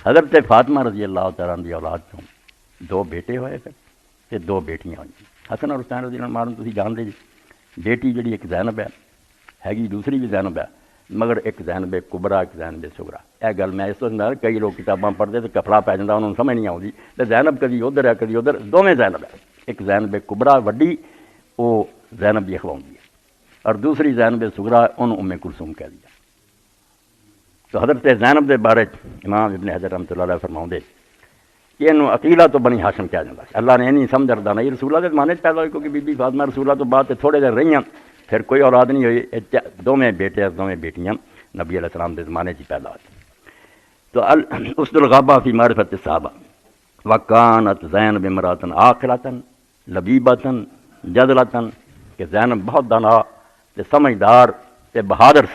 حضرت فاطمہ رضی اللہ تعالیٰ عنہ دی اولاد چوں 2 بیٹے ہوئے پھر تے 2 بیٹیاں ہوئی. حسن اور حسین رضی اللہ عنہ تسی جانتے جی. بیٹی جڑی ایک زینب ہے گی, دوسری بھی زینب ہے, مگر ایک زینب کبرا ایک زینب سغرا. یہ گل میں اس تو کئی لوگ کتاباں پڑھتے تو کفلا پی جاتا, انہوں سمجھ نہیں آتی. تو زینب کدی ادھر ہے کدی ادھر, دونیں زینب ہے. ایک زینب کبرا وڈی وہ زینب بھی اخواؤں ہے, اور دوسری زینب سغرا انہوں ام کلثوم کہہ دیا. تو حضرت زینب دے بارے امام ابن حجر رحمۃ اللہ علیہ فرماؤں دے کہ انہوں عقیلہ تو بنی ہاشم کہا جاتا ہے. اللہ نے نہیں سمجھ رکھتا نہیں رسولہ کے زمانے پیدا ہوئی, کیونکہ بی بی فاطمہ رسولہ تو بعد تھوڑے دیر رہی ہیں, پھر کوئی اولاد نہیں ہوئی. 2 بیٹے 2 بیٹیاں نبی علیہ السلام کے زمانے سے پیدا ہوئی. تو اسد الغابہ فی معرفت الصحابہ وکانت زینب امراۃ عاقلۃ لبیبۃ جدلۃ, کہ زینب بہت دانا تے سمجھدار تے بہادر.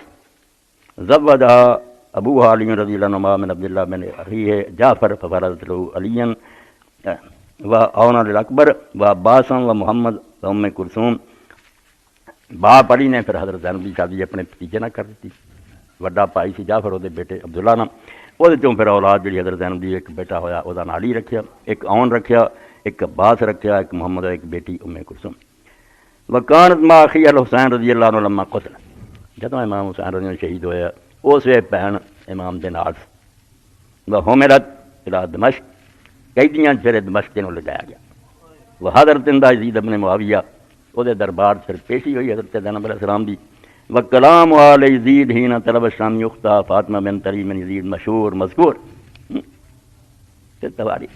زوجہا ابوہا علی رضی اللہ عنہ من عبداللہ بن اخیہ جعفر ففرضت له علی و اونا للاکبر و عباس و محمد و ام کلثوم. باپ علی نے پھر حضرت زینب کی شادی اپنے بھتیجے نہ کر دیتی. وڈا بھائی سی جعفر وہ بیٹے عبداللہ نام, وہ پھر اولاد جی حضرت زینب دی ایک بیٹا ہویا وہ نام علی رکھیا, ایک اون رکھیا, ایک عباس رکھیا, ایک محمد, ایک بیٹی ام کلثوم. وکانت ما اخی الحسین رضی اللہ عنہ لما قتل, جدوں امام حسین رضی اللہ عنہ شہید ہویا اس وے بہن امام دے نال وہ حملت الى دمشق, قیدیاں پھر دمشق نوں لے جایا گیا. وہ حضرت یزید ابن معاویہ وہ دربار پھر پیشی ہوئی حضرت زینب علیہ السلام دی. وکلام آل یزید حین طلب الشامی اختہ فاطمہ بنت علی من یزید مشہور مذکور. تواری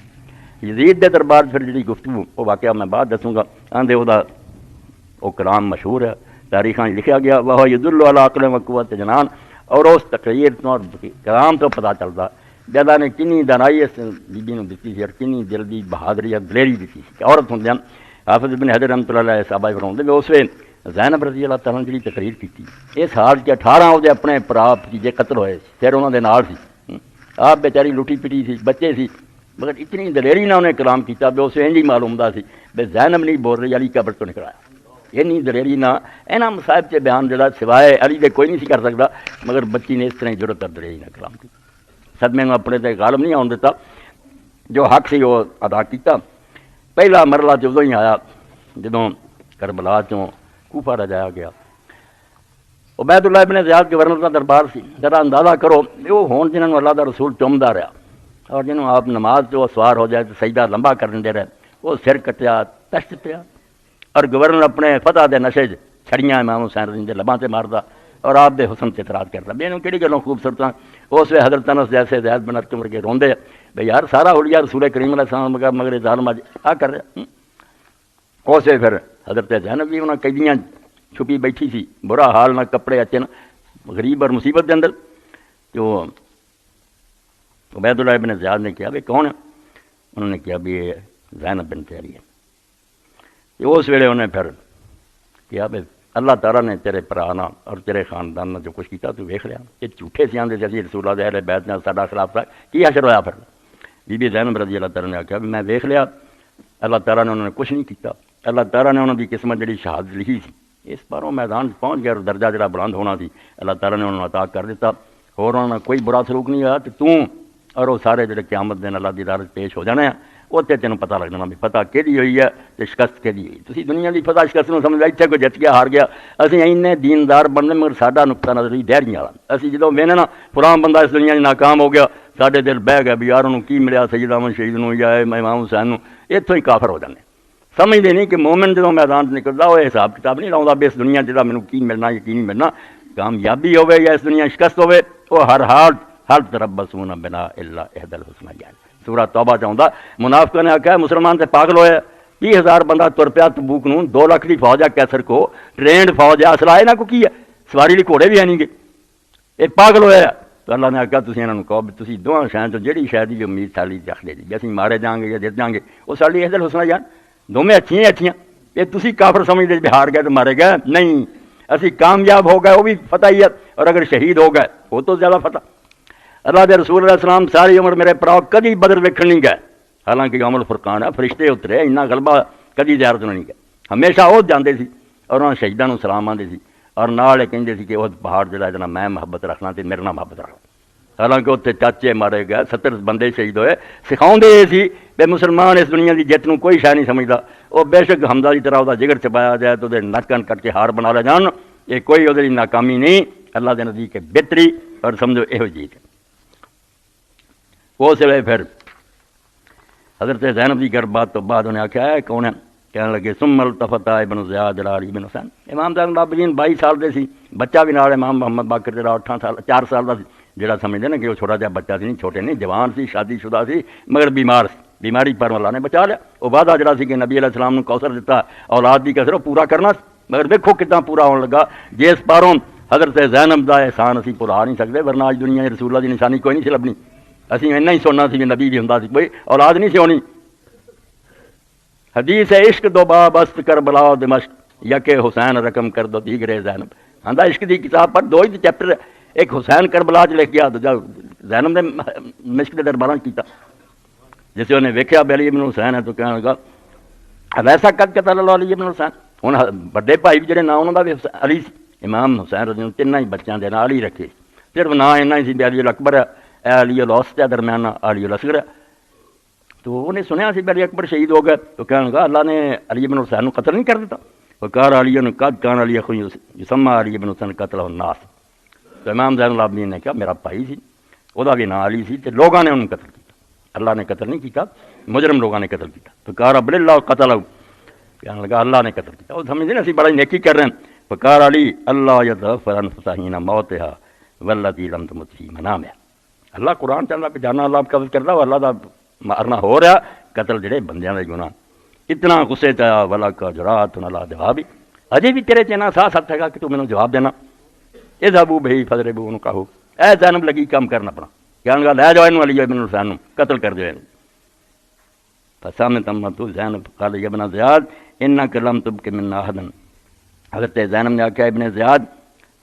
یزید دے دربار پھر جڑی گفتگو وہ واقعہ میں بعد دسوں گا, آندے وہ کلام مشہور ہے, تاریخاں لکھا گیا. وہ یدل علی عقل و قوت جنان, اور اس تقریر تو کلام تو پتہ چلتا بیدا نے کنی دانائی اس بی بی نوں دتی سی, اور کنی دل دی بہادری اور دلیری دتی سی. عورت ہوندیاں حافظ ابن حجر رحمۃ اللہ علیہ صحابہ فرماؤندے اس وے زینب رضی اللہ تعالیٰ جڑی تقریر کی اس حال کہ 18 وہ اپنے پرا بھتیجے قتل ہوئے, پھر انہوں دے نال سی, آپ بیچاری لٹی پٹی سی, بچے سی, مگر اتنی دلیری نہ انہیں کلام کیتا بے اسے انج ہی معلوم دا سی بے زینب نہیں بول رہی علی قبر تو نکلایا. اینی دلیری نہ اینا مصائب کے بیان جڑا سوائے علی دے کوئی نہیں سی کر سکتا, مگر بچی نے اس طرح جرت اور دلیری نہ کلام کی. صدمے میں اپنے تے غالب نہیں آن دیتا, جو حق سی وہ ادا کیتا. پہلا مرحلہ جدوں ہی آیا جدوں کربلا چوں کوفہ رجایا گیا. عبید اللہ ابن زیاد گورنر کا دربار سی. ذرا اندازہ کرو وہ ہون جنہوں اللہ دا رسول چومدا رہا, اور جنہوں آپ نماز جو سوار ہو جائے تو سجدہ لمبا کرن دے رہے, وہ سر کٹیا تشت پیا, اور گورنر اپنے فتح دے نشے چھڑیاں امام حسین رضی دے لباں تے ماردا, اور آپ دے حسن تے اعتراض کردا. بے نوں کیڑی گلوں خوبصورت اس وے حضرت انس جیسے زید بن ارقم ورگے روندے بھئی یار سارا حلیہ رسول کریم علیہ السلام مگر ظالم اج آ کر رہا. اس وے پھر حضرت زینب بھی انہاں قیدیاں چھپی بیٹھی سی, برا حال نہ کپڑے اچے نہ, غریب اور مصیبت کے اندر. جو عبید اللہ ابن زیاد نے کہا بھئی کون ہے, انہوں نے کہا بھی یہ زینب بنت علی ہے. اس ویلے انہیں پھر کہا بھئی اللہ تعالیٰ نے تیرے پرانا اور تیرے خاندان نے جو کچھ کیتا تو ویکھ لیا, یہ جھوٹے سے آندے جیسے رسول اللہ دے اہل بیت نے ساڈا خلاف تھا, کی حشر ہویا پھر. بی بی زینب رضی اللہ تعالیٰ نے کہا بھی میں ویکھ لیا, اللہ تعالیٰ نے انہوں نے کچھ نہیں کیتا. اللہ تعالیٰ نے انہوں کی قسمت جڑی شہادت لکھی سی اس پاروں میدان پہنچ گیا, اور درجہ جڑا بلند ہونا سی اللہ تعالیٰ نے انہوں نے عطا کر دیتا. اور انہوں نے کوئی برا سلوک نہیں ہوا, تو اور وہ سارے جڑے قیامت دن اللہ دی عدالت پیش ہو جانے ہیں, اتنے تینوں پتہ لگ جانا بھی فتح کہڑی ہوئی ہے تو شکست کہڑی ہوئی. تسی دنیا دی فتح شکست نوں سمجھ اتنے کوئی جت گیا ہار گیا. اسی اینے دیندار بننے مگر ساڈا نقطہ نظر ہی دہریاں والا. اسی جدوں وینے نا فلاں بندہ اس دنیا ناکام ہو گیا, ساڈے دل بہ گیا بھی یار انہوں کی ملیا سید احمد شہید نوں یا امام حسین نوں, اتوں ہی کافر ہو جانے. سمجھتے نہیں کہ مومن جدوں میدان سے نکلتا وہ حساب کتاب نہیں لاؤں بھی اس دنیا جہاں مینوں کی ملنا یقین ملنا, کامیابی ہوے یا اس دنیا شکست ہوے, وہ ہر حال حل تربصون بنا الا احدى الحسنیین. سورہ توبہ چاہتا منافقوں نے آخیا مسلمان سے پاگل ہوئے, 20,000 بندہ تر پیا تبوک نوں, 2 لاکھ کی فوج ہے کیسر کو, ٹرینڈ فوج ہے, اصلا ہے نہ کو کی ہے, سواری لی گھوڑے بھی ہے نہیں گے, یہ پاگل ہوئے. تو اللہ نے آخیا تسی انہاں نوں کہو بھی تسی دوواں شیاں تو جہڑی شے دی امید سالی رکھ لے جی, اسی مارے جاؤں گے یا جت جاؤں گے, وہ سالی احدى الحسنیین دونوں اچھیاں اچھیاں. یہ تسی کافر سمجھتے بھی ہار گئے تو مارے گئے, نہیں اسی کامیاب ہو گئے وہ بھی فتح ہی ہے, اور اگر شہید ہو گئے وہ تو زیادہ فتح. اللہ دے رسول علیہ السلام ساری عمر میرے پراؤ کدی بدر ویکھن نہیں گئے, حالانکہ یوم الفرقان ہے فرشتے اترے, اتنا غلبہ کدی زیارت نہیں گئے, ہمیشہ وہ جاندے سی اور انہوں نے شہیداں نوں سلام آندے سی, اور نال کہندے سی کہ وہ پہاڑ جڑا جنا میں محبت رکھنا تے میرے نال محبت رکھنا. حالانکہ اتنے چاچے مارے گئے 70 بندے شہید ہوئے سکھاؤندے یہ سی کہ مسلمان اس دنیا کی جت نو کوئی شے نہیں سمجھدا وہ بے شک حمزہ کی طرح وہ جگر چپایا جائے تو نک کن کٹ کے ہار بنا لے جان یہ کوئی وہ ناکامی نہیں اللہ دے نزدیک بہتری اور سمجھو یہ چیز اس ویلے پھر حضرت زینب کی گھر بات تو بعد انہیں آخیا ہے کون ہے کہنے لگے ثم التفت ابن زیاد علی ابن حسین امام زین العابدین 22 سال دے سی بچہ بھی نال امام محمد باقر جڑا 8 سال 4 سال دا سی جڑا سمجھدے نا کہ وہ چھوٹا جہا بچہ سی نہیں چھوٹے نہیں جوان سی شادی شدہ سی مگر بیمار سی بیماری پر اللہ نے بچا لیا وہ وعدہ جڑا سی کہ نبی علیہ السلام نے کوثر دیتا اولاد دی کثر پورا کرنا مگر دیکھو کتنا پورا ہونے لگا جس پاروں حضرت زینب دا احسان اسی بھلا نہیں سکتے ورنہ آج دنیا رسول اللہ دی نشانی کوئی نہیں سی لبنی اسی اینا ہی سننا سی نبی بھی ہوندا سی کوئی اولاد نہیں سی ہونی حدیث ہے عشق دو باب است کربلا و دمشق یک حسین رقم کر دو دیگرے زینب ہندا عشق دی کتاب پر 2 ہی چیپٹر ایک حسین کربلا چ لکھ گیا دوجا زینب نے مشق دے درباراں کیتا جسے انہیں ویکھیا علی ابن حسین ہے تو کہنے لگا ویسا قد قتل اللہ علی ابن حسین ہن بڑے بھائی بھی جڑے نا انہاں دا بھی علی سی امام حسین رضی اللہ تینوں ہی بچیاں دے نال ہی رکھے صرف نا اینا ہی سی علی الاکبر ہے علی الوسط ہے درمیان علی الاصغر ہے تو انہیں سنیا سی علی اکبر شہید ہو گئے تو کہنے لگا اللہ نے علی ابن حسین کو قتل نہیں کر دیتا وقال علی قد کان علی اخو یسمى علی ابن حسین قتل الناس تو امام زین العابدین نے کہا میرا بھائی سی وہ بھی نا علی سی تے لوگوں نے انہوں قتل کیا اللہ نے قتل نہیں کیا مجرم لوگوں نے قتل کیا تو کہا رب اللہ قتل کہنے لگا اللہ نے قتل کیا وہ سمجھتے نا اسی بڑا نیکی کر رہے ہیں فقال علی اللہ یتغفر انفسا حین موتها واللتی لم تمت فی منامها اللہ قرآن چل رہا کہ جانا اللہ قبض کرتا اللہ دا مارنا ہو رہا قتل جڑے بندیاں دے گناہ اتنا غصے چایا ولا کا جرات نہ جواب اجے بھی تیرے چنا ساتھ ساتھ ہے کہ تو مینوں جواب دینا اذهبوا به فضربوه کہو اے زینب لگی کام کرنا اپنا کہنے لگا لے جاؤ انہوں علی ابن حسین قتل کر دو فسامت امت زینب قال یا ابن زیاد انک لم تبق من احد حضرت زینب نے کہا ابن زیاد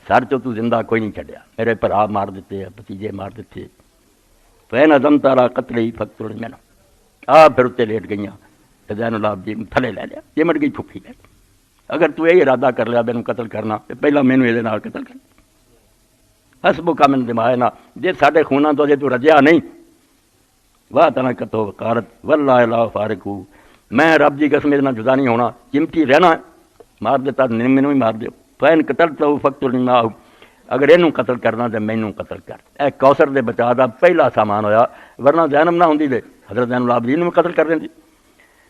سر تو زندہ کوئی نہیں چھڈیا میرے بھرا مار دیتے بھتیجے مار دیتے فین عزمت علی قتلی فقتل میں پھر اتنے لیٹ گئیاں زین العابدین تھلے لے لیا یہ مٹ گئی پھپھی لے اگر تو یہ ارادہ کر لیا مینوں قتل کرنا پہلا مینوں یہ نال قتل کرنا حسبک من دمائنا جے ساڈے خوناں تو جے تو رجیا نہیں واہ تنا کتو وقارت واللہ لا فارقو میں رب دی قسم اتنا جدا نہیں ہونا چمٹی رہنا مار دیتا مینوں ہی مار دیو فین قتل تو فقتل ما اگر اینوں قتل کرنا تے مینوں قتل کر اے کوثر دے بچا دا پہلا سامان ہویا ورنہ زینب نہ ہوندی دے حضرت زین العابدین نوں قتل کر دیندی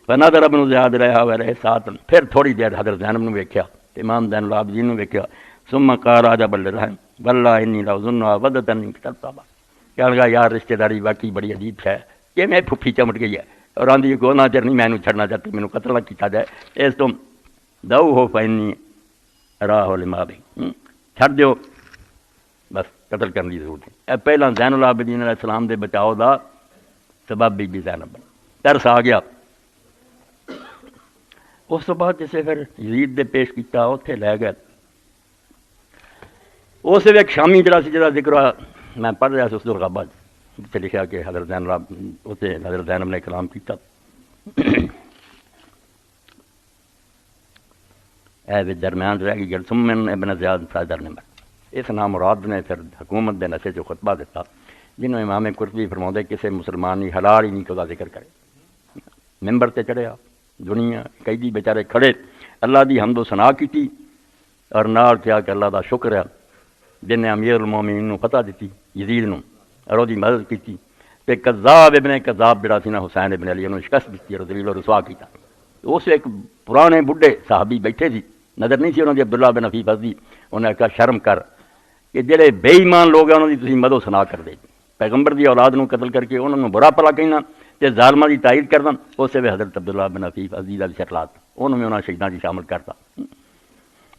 فنظر ابن زیاد رہا و رہے ساتھ پھر تھوڑی دیر حضرت زینب نوں ویکھیا امام زین العابدین نوں ویکھیا ثم قال عجب الرحم واللہ انی لاظن ودتن قتلتا کہنے لگا یار رشتہ داری واقعی بڑی عجیب ہے کہ میں پھپھی چمٹ گئی ہے اور آندھی کو نہ چر نہیں مینوں چھڑنا چاہتی مینوں قتل نہ کیتا جائے اس تو دو ہو فینی راہ لما بھی چھڑ دیو بس قتل کرنے کی ضرورت ہے پہلا زین العابدین علیہ السلام دے بچاؤ دا سبب بی بی زینب بن ترس آ گیا اس تو بعد جسے پھر یزید دے پیش کیتا اتنے لے گئے اس ایک شامی جڑا سی جڑا ذکر میں پڑھ رہا اس دور بعد اتنے لکھا کہ حضرت زین اتنے حضرت زینب نے کلام کیتا اے درمیان رہ گئی گل سمن ابن زیاد صادر نے اس نام مراد نے پھر حکومت دے نشے جو خطبہ دیتا جنہوں امام قرطبی فرماؤندے کسی مسلمان ہی حلال ہی نہیں کہ ذکر کرے ممبر تے چڑھیا دنیا قیدی بیچارے کھڑے اللہ دی حمد و ثنا کیتی اور نال کیا کہ اللہ دا شکر ہے جن نے امیر المومنین نو فتح دیتی یزید نو اور وہ دی مدد کیتی تے کذاب ابن کذاب جڑا سی نا حسین ابن علی نو شکست دتی اور ذلیل و رسوا کیتا اس ایک پرانے بڈھے صحابی بیٹھے سی نظر نہیں سی انہوں دی عبداللہ بن حفیظ ازدی انہیں کہا شرم کر کہ جڑے بے ایمان لوگ ہیں انہوں دی تسی مدد و ثنا کر دے پیغمبر دی اولاد نو قتل کر کے انہوں نے برا پلا کہنا تے ظالماں دی تائید کرنا اسے بھی حضرت عبداللہ بن حفیظ عزیز دی شکلات انہوں نے انہاں شہیداں دی شامل کرتا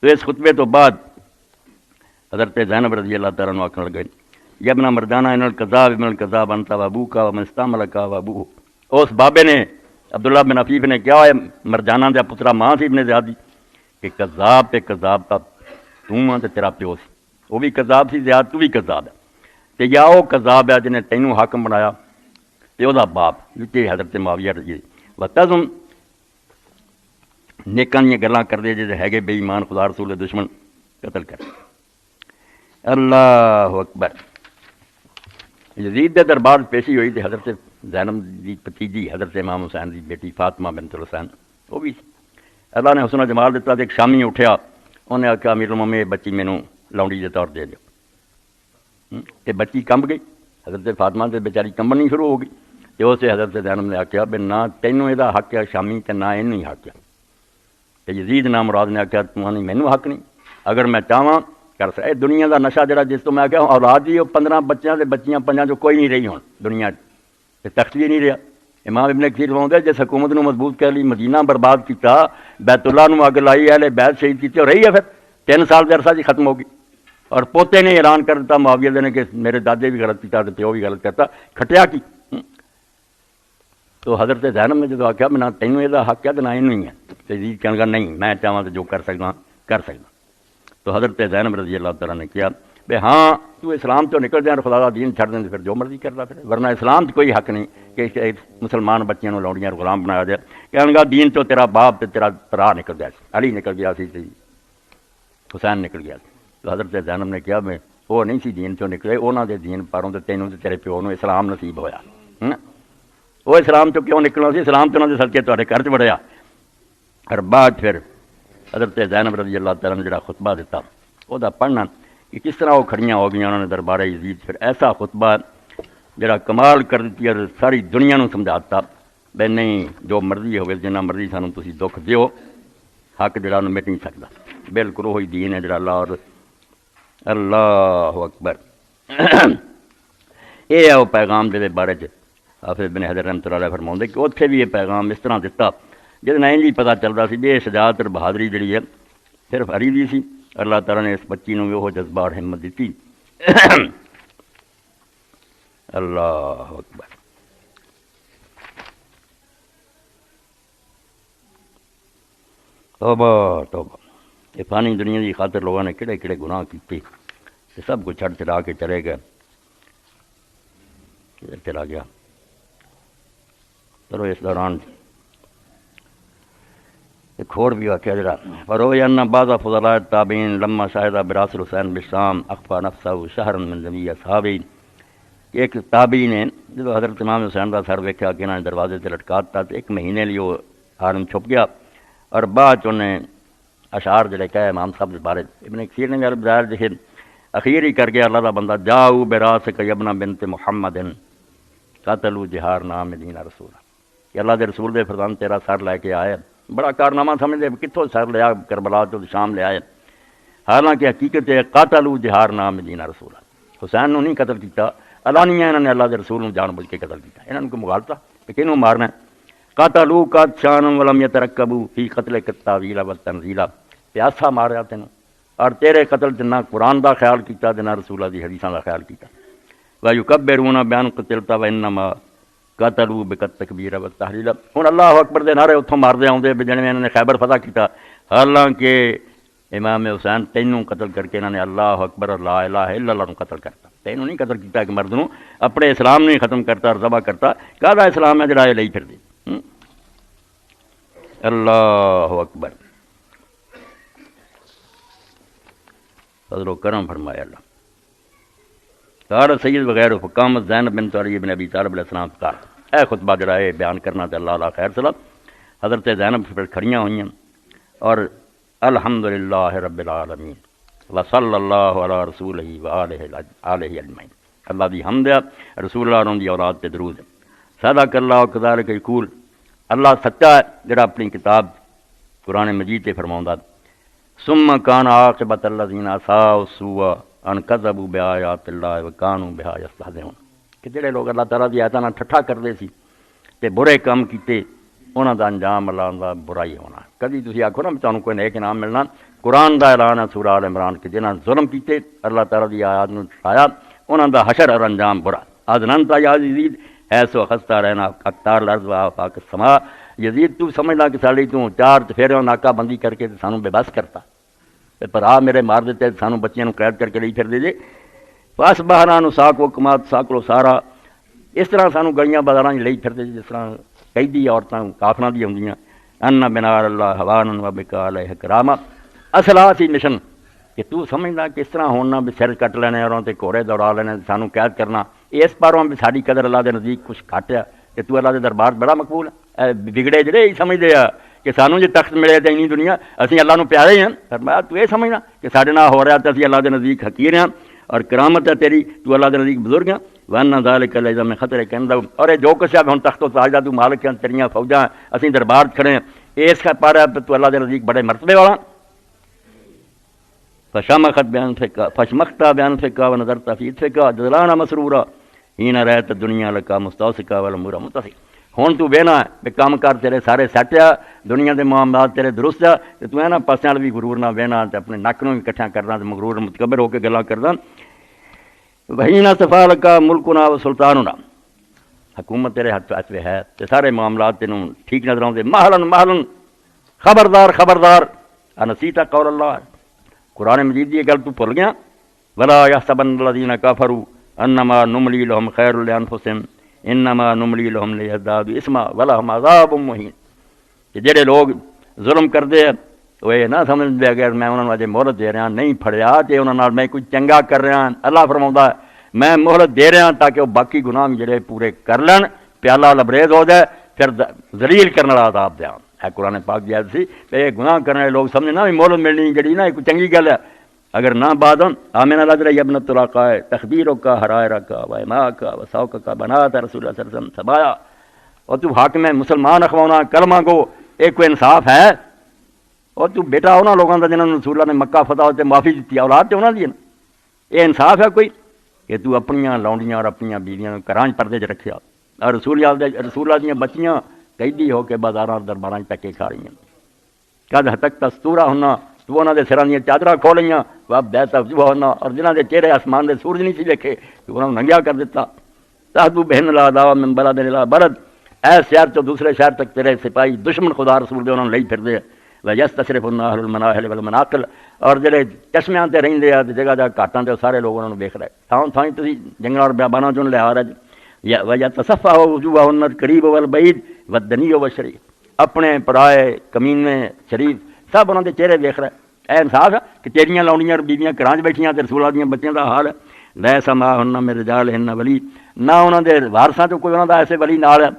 تو اس خطبے تو بعد حضرت زینب رضی اللہ تعالیٰ عنہ آکھن لگے یا ابن مردانہ ان القذاب ابن القذاب انت و ابوکا و من استعملک و ابوہ اس بابے نے عبداللہ بن حفیظ نے کیا ہے مرجانہ دے پترا ماں سی ابن زیاد دی کہ قذاب تے قذاب تا توں تے تیرا پیو سی وہ بھی قذاب سی زیاد تو بھی قذاب ہے تے یا وہ قذاب ہے جنہیں تینوں حاکم بنایا تے او دا باپ جتے حضرت معاویہ رضی وتزم نیکاں یہ گلاں کر دے جے ہے گے بے ایمان خدا رسول دشمن قتل کر اللہ اکبر یزید کے دربار پیشی ہوئی تو حضرت زینب کی بھتیجی حضرت امام حسین کی بیٹی فاطمہ بنت الحسین وہ بھی اللہ نے حسن و جمال دیتا تو ایک شامی اٹھیا انہیں آخیا امیر المومنین یہ بچی مینوں لونڈی کے طور دے دیو یہ بچی کمب گئی حضرت فاطمہ سے بیچاری کمبنی شروع ہو گئی تو اسے حضرت زینب نے آخیا بھی نہ تینوں یہ حق ہے شامی تے نہ اینوں ہی حق ہے تو یزید نام مراد نے آخیا تمہیں مینوں حق نہیں اگر میں چاہواں کر سکتا دنیا کا نشہ جڑا جس تو میں آخیا اولاد ہی 15 بچیاں تے بچیاں 5 جو کوئی نہیں رہی ہوں دنیا تخت بھی نہیں رہا امام ابن کثیر فرماؤں جس حکومت نو مضبوط کر لی مدینہ برباد کیتا بیت اللہ نو اگ لائی اہل بیت شہید کیتے اور رہی ہے پھر 3 سال کے عرصہ جی ختم ہو گئی اور پوتے نے اعلان کر دیتا معاویہ نے کہ میرے دادے بھی غلط کیتا پیو بھی غلط کرتا کھٹیا کی تو حضرت زینب نے جدو آخیا میں نہ تینوں یہ حق ہے تو نہ اینوں ہی ہے تو یزید کہنے لگا نہیں میں چاہواں تو جو کر سکتا کر سکتا تو حضرت زینب رضی اللہ تعالیٰ نے کیا بے ہاں تو اسلام تو نکل جائیں اور خدا کا دین چھڑ دیں پھر جو مرضی کرتا پھر ورنہ اسلام تو کوئی حق نہیں کہ مسلمان بچیاں لوڑیاں غلام بنایا جائے کہنے لگا دین تو تیرا باپ تیرا پرا نکل گیا علی نکل گیا سی حسین نکل گیا تو حضرت زینب نے کیا میں وہ نہیں سی دین چوں نکلے انہوں دے دین پاروں تے تینوں تے تیرے پیو نو اسلام نصیب ہویا وہ اسلام چوں کیوں نکلنا سی اسلام تو انہوں دے صدقے تہاڈے گھر چ وڑیا اور بعد پھر حضرت زینب رضی اللہ تعالیٰ نے جڑا خطبہ دیتا وہ پڑھنا کہ کس طرح وہ کھڑیاں ہو گئی انہوں نے دربار یزید پھر ایسا خطبہ جڑا کمال کر دیتی اور ساری دنیا نو سمجھاتا بے نہیں جو مرضی ہوئے جنہ مرضی سانوں تسی دکھ دیو حق جڑا مٹ نہیں سکتا بالکل وہی دین ہے جڑا اللہ اکبر یہ ہے وہ پیغام دے بارے حافظ بن حجر رحمۃ اللہ علیہ فرماؤں کہ اتنے بھی یہ پیغام اس طرح دیتا جہاں انج پتہ چلتا سی بھی شجاعت اور بہادری جڑی ہے صرف علی دی سی اللہ تعالیٰ نے اس بچی نو بھی وہ جذبہ اور ہمت دیتی اللہ اکبر توبہ توبہ یہ فانی دنیا کی خاطر لوگوں نے کہڑے کہڑے گناہ کیتے سب کو چھڑ چڑھا کے چلے گئے چلا گیا چلو اس دوران ایک اور بھی واقعہ جڑا فروی ان بعض فضلاء التابعین لما شاہد براس الحسین بالشام اخفى نفسه شہرا من جميع اصحابہ ایک تابعی نے جب حضرت امام حسین کا سر ویکھا کہ انہوں نے دروازے سے لٹکاتا تو 1 مہینے لیے وہ حرم چھپ گیا اور بعد انہیں اشعار جڑے کہے امام صاحب کے بارے ابن کثیر نے میرے بظاہر دیکھے اخیر ہی کر گیا اللہ کا بندہ جاؤ براسک یبن بنت محمد قتلوا جہار نام دین رسول کہ اللہ دے رسول دے فرزند تیرا سر لے کے آئے بڑا کارنامہ سمجھتے کتوں سر لیا کربلا تو شام لے آئے حالانکہ حقیقت ہے قاتلوا جہار نام دین رسول حسین نو نہیں قتل کیتا علانیہ انہوں نے اللہ دے رسول نو جان بوجھ کے قتل کیتا انہوں نے کو مغالطہ کہ کینوں مارنا ہے قاتلوا قد شانوا ولم يتركبوا فی قتل التاویل والتنزیل پیاسا ماریا تینوں اور تیرے قتل تے نہ قرآن دا خیال کیتا تے نہ رسولہ دی حدیثاں دا خیال کیتا وَيُكَبِّرُونَ بِأَنْ قُتِلْتَ وَإِنَّمَا قَتَلُوا بِالتَّكْبِيرِ وَالتَّحْلِيلِ ہن اللہ اکبر دے نعرے اتھوں ماردے آؤندے بھی جنہیں انہوں نے خیبر فتح کیتا حالانکہ امام حسین تینوں قتل کر کے انہوں نے اللہ اکبر اور لا الہ الا اللہ نو قتل کرتا تینوں نہیں قتل کیتا کہ مرد نو اپنے اسلام نہیں ختم کرتا اور ذبح کرتا کہدا اسلام ہے جڑا یہ لئی پھر دی اللہ اکبر فضل و کرم فرمایا اللہ سارا سید وغیرہ حکامت زینب بنت علی بن ابی طالب علیہ السلام کا اے خطبہ جڑا ہے بیان کرنا تے اللہ علیہ خیر صلاح حضرت زینب پھر کھڑیاں ہوئیں اور الحمدللہ رب العالمین وصلی اللہ علی رسولہ وآلہ اجمعین اللہ دی حمد ہے رسول اللہ دی اولاد تے درود ہے صدق اللہ کذالک یقول اللہ سچا ہے جڑا اپنی کتاب قرآن مجید تے فرماوندا ثم کان عاقبۃ الذین اساءوا السوء ان کذبوا بآیات اللہ وکانوا بہا یستہزئون کہ جڑے لوگ اللہ تعالیٰ دی آیاتاں نال ٹھٹھا کردے سی تے برے کام کیتے انہاں دا انجام اللہ دا برائی ہونا کدی تسی آکھو نا تانوں کوئی نیک انعام ملنا قرآن دا اعلان ہے سورہ آل عمران کہ جنہاں ظلم کیتے اللہ تعالیٰ دی آیات نوں ٹھٹھایا انہاں دا حشر اور انجام برا اذننت یا یزید ایسو خستہ رہنا اقطار الارض و آفاق السماء یزید تو سمجھنا کہ سالی تو 4 پھیروں ناکہ بندی کر کے سانوں بے بس کرتا پر آ میرے مار دیتے سانوں بچیاں نوں قید کر کے لئی پھر دے دے فاس بہران ساک و کمات ساکلو سارا اس طرح سانوں گلیاں بازاراں لئی پھر دے جس طرح قیدی عورتاں کافراں دی ہوندیاں ان بنار اللہ حوان و بکا علیہ کرامہ اصل سی مشن کہ تو سمجھنا کہ اس طرح ہونا بھی سر کٹ لینے اور تے گھوڑے دوڑا لینے سانوں قید کرنا اس پاروں بھی ساری قدر اللہ دے نزدیک کچھ گھٹ ہے کہ تو اللہ دے دربار بڑا مقبول ہے. بگڑے جڑے یہ سمجھتے ہیں کہ سانوں جی تخت ملے تو اینی دنیا اسی اللہ نو پیارے ہی ہیں. فرمایا تو یہ سمجھنا کہ سارے نال ہو رہا تو اسی اللہ دے نزدیک حقیر ہیں اور کرامت ہے تیری, تو اللہ دے نزدیک بزرگ ہیں. وَأَنَّ ذَلِكَ لَيْسَ مِنْ خَطْرِ كَنْدَهُ, اور یہ جو کچھ ہے ہن تخت و تاج دا تو مالک ہیں, تیریاں فوجاں اسی دربار کھڑے ہیں, اس کا پارا تو اللہ دے نزدیک بڑے مرتبے والا. فشمخت بأنفك فشمخت بأنفك ونظرت في إثفك جزلانا مسرورا حين رأيت الدنيا لك مستوسكا والأمور متسقا. ہن تو بہنا بے کام کر تیرے سارے سیٹ آ, دنیا دے معاملات تیرے درست آ, تے تو ہے نا پاسے بھی غرور نہ بہنا تے اپنے نک نوں اکٹھا کرنا تے مغرور متکبر ہو کے گلاں کرنا. وحین صفا لک ملکنا و سلطاننا, حکومت تیرے ہاتھ میں ہے تے سارے معاملات تینوں ٹھیک نظر آؤندے. مہلن مہلن, خبردار خبردار, انسیت قول اللہ, قرآن مجید یہ گل تو بھول گیا. ولا یحسبن الذین کفروا انما نملی لهم خیر لانفسهم انما نملی لهم لیزدادوا اثما ولهم عذاب مہین. کہ جڑے لوگ ظلم کرتے ہیں وہ یہ نہ سمجھ دے اگر میں انہوں نے مہلت دے رہا نہیں پھڑیا تے انہوں نے میں کوئی چنگا کر رہا. اللہ فرماؤں میں مہلت دے رہا تاکہ وہ باقی گناہ جڑے پورے کر لین, پیالہ لبریز ہو جائے, پھر ذلیل کرنے والا عذاب دیا ہے. قرآن پاک دی آیت سی کہ گناہ کرنے والے لوگ سمجھنا بھی مہلت ملنی جڑی نا کوئی چنگی گل ہے. اگر نہ بعد آمین اللہ دے ابن الطلاقہ تخبیروں کا حرائرہ کا وما کا وسوق کا بنات رسول اللہ صلی اللہ علیہ وسلم سبایا, اور تو حاکم ہے مسلمان اخوانا کلمہ کو ایک کوئی انصاف ہے. اور تو بیٹا انہوں لوگوں کا جنہوں نے رسول اللہ نے مکہ فتح ہوتے معافی دیتی اولاد تے انہوں دی نا, یہ انصاف ہے کوئی کہ تو اپنیاں لونڈیاں اور اپنیاں بیویاں کراں پردے چ رکھیا, اور رسول اللہ دیاں بچیاں قیدی ہو کے بازاراں درباراں ٹکے کھا رہی ہیں. کد حد تک تستورا ہونا, تو انہوں نے سراں دیاں چادراں کھولیاں واب بیت افجوہ ہونا, اور جنہاں دے چہرے آسمان دے سورج نہیں سی دیکھے تو انہوں نے ننگیا کر دیتا. تحدو بہن لا دعوا من بلد لا بلد, اے شہر تو دوسرے شہر تک تیرے سپاہی دشمن خدا رسول دے انہوں نے لئی پھر دے. وَيَسْتَشْرِفُ النَّاهُ الْمَنَاهِلِ وَالْمَنَاقِلِ, اور جڑے چشمیاں تے رہندے آ جگہ جگہ گھاٹاں تے سارے لوگ انہوں نے ویکھ رہے تھاں تھاں تسی جنگلاں اور بیاباناں چوں لے آ رہے. وَيَتَصَفَّحُ وُجُوهَهُنَّ الْقَرِيبُ وَالْبَعِيدُ وَالدَّنِيُّ وَالشَّرِيفُ, اپنے پرائے کمینے شریف سب انہوں دے چہرے ویکھ رہے. اے انصاف ہے کہ تیریاں لونڈیاں اور بیویاں گھراں وچ بیٹھیاں تے رسول اللہ دیاں بچیاں دا حال ہے. لَيْسَ مَعَهُنَّ مِن رِجَالِهِنَّ وَلِيٌّ, نہ انہوں دے وارثاں چوں کوئی انہوں دا ایسے ولی نال ہے.